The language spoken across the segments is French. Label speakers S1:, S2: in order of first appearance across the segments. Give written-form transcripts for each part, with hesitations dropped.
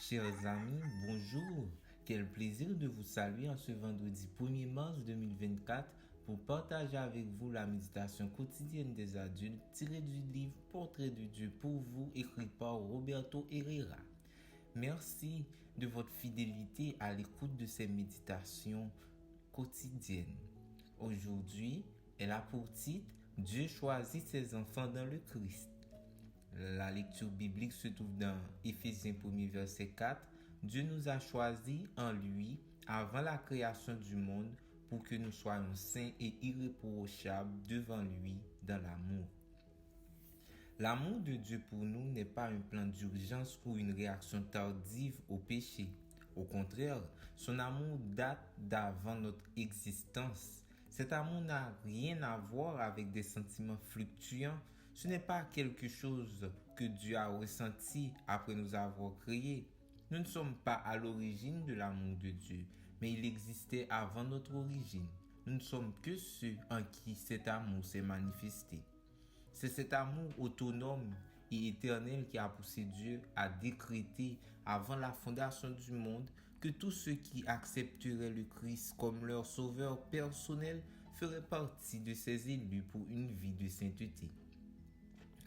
S1: Chers amis, bonjour. Quel plaisir de vous saluer en ce vendredi 1er mars 2024 pour partager avec vous la méditation quotidienne des adultes tirée du livre Portrait de Dieu pour vous écrit par Roberto Herrera. Merci de votre fidélité à l'écoute de ces méditations quotidiennes. Aujourd'hui, elle a pour titre Dieu choisit ses enfants dans le Christ. La lecture biblique se trouve dans Éphésiens 1er verset 4. Dieu nous a choisis en lui avant la création du monde pour que nous soyons saints et irréprochables devant lui dans l'amour. L'amour de Dieu pour nous n'est pas un plan d'urgence ou une réaction tardive au péché. Au contraire, son amour date d'avant notre existence. Cet amour n'a rien à voir avec des sentiments fluctuants. Ce n'est pas quelque chose que Dieu a ressenti après nous avoir créés. Nous ne sommes pas à l'origine de l'amour de Dieu, mais il existait avant notre origine. Nous ne sommes que ceux en qui cet amour s'est manifesté. C'est cet amour autonome et éternel qui a poussé Dieu à décréter avant la fondation du monde que tous ceux qui accepteraient le Christ comme leur sauveur personnel feraient partie de ses élus pour une vie de sainteté.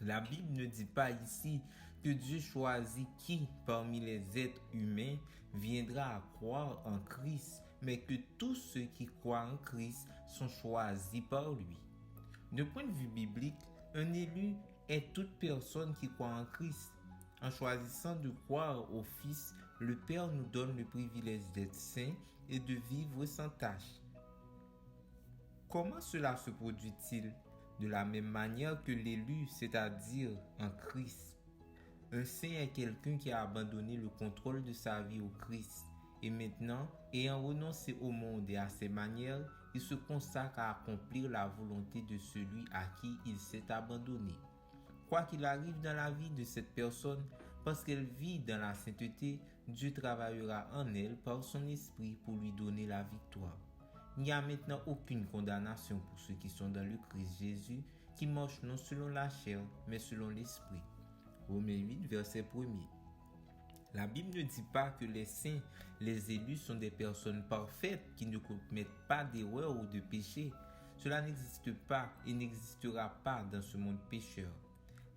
S1: La Bible ne dit pas ici que Dieu choisit qui parmi les êtres humains viendra à croire en Christ, mais que tous ceux qui croient en Christ sont choisis par lui. De point de vue biblique, un élu est toute personne qui croit en Christ. En choisissant de croire au Fils, le Père nous donne le privilège d'être saint et de vivre sans tache. Comment cela se produit-il? De la même manière que l'élu, c'est-à-dire en Christ. Un saint est quelqu'un qui a abandonné le contrôle de sa vie au Christ. Et maintenant, ayant renoncé au monde et à ses manières, il se consacre à accomplir la volonté de celui à qui il s'est abandonné. Quoi qu'il arrive dans la vie de cette personne, parce qu'elle vit dans la sainteté, Dieu travaillera en elle par son esprit pour lui donner la victoire. Il n'y a maintenant aucune condamnation pour ceux qui sont dans le Christ Jésus, qui marchent non selon la chair, mais selon l'esprit. Romains 8, verset 1er. La Bible ne dit pas que les saints, les élus sont des personnes parfaites qui ne commettent pas d'erreurs ou de péchés. Cela n'existe pas et n'existera pas dans ce monde pécheur.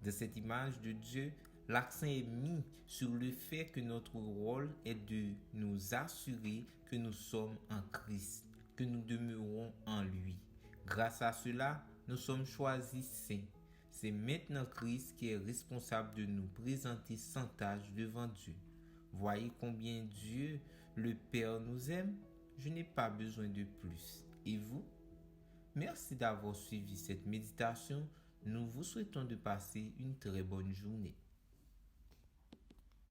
S1: Dans cette image de Dieu, l'accent est mis sur le fait que notre rôle est de nous assurer que nous sommes en Christ, que nous demeurons en lui. Grâce à cela, nous sommes choisis saints. C'est maintenant Christ qui est responsable de nous présenter sans tâche devant Dieu. Voyez combien Dieu, le Père, nous aime. Je n'ai pas besoin de plus. Et vous? Merci d'avoir suivi cette méditation. Nous vous souhaitons de passer une très bonne journée.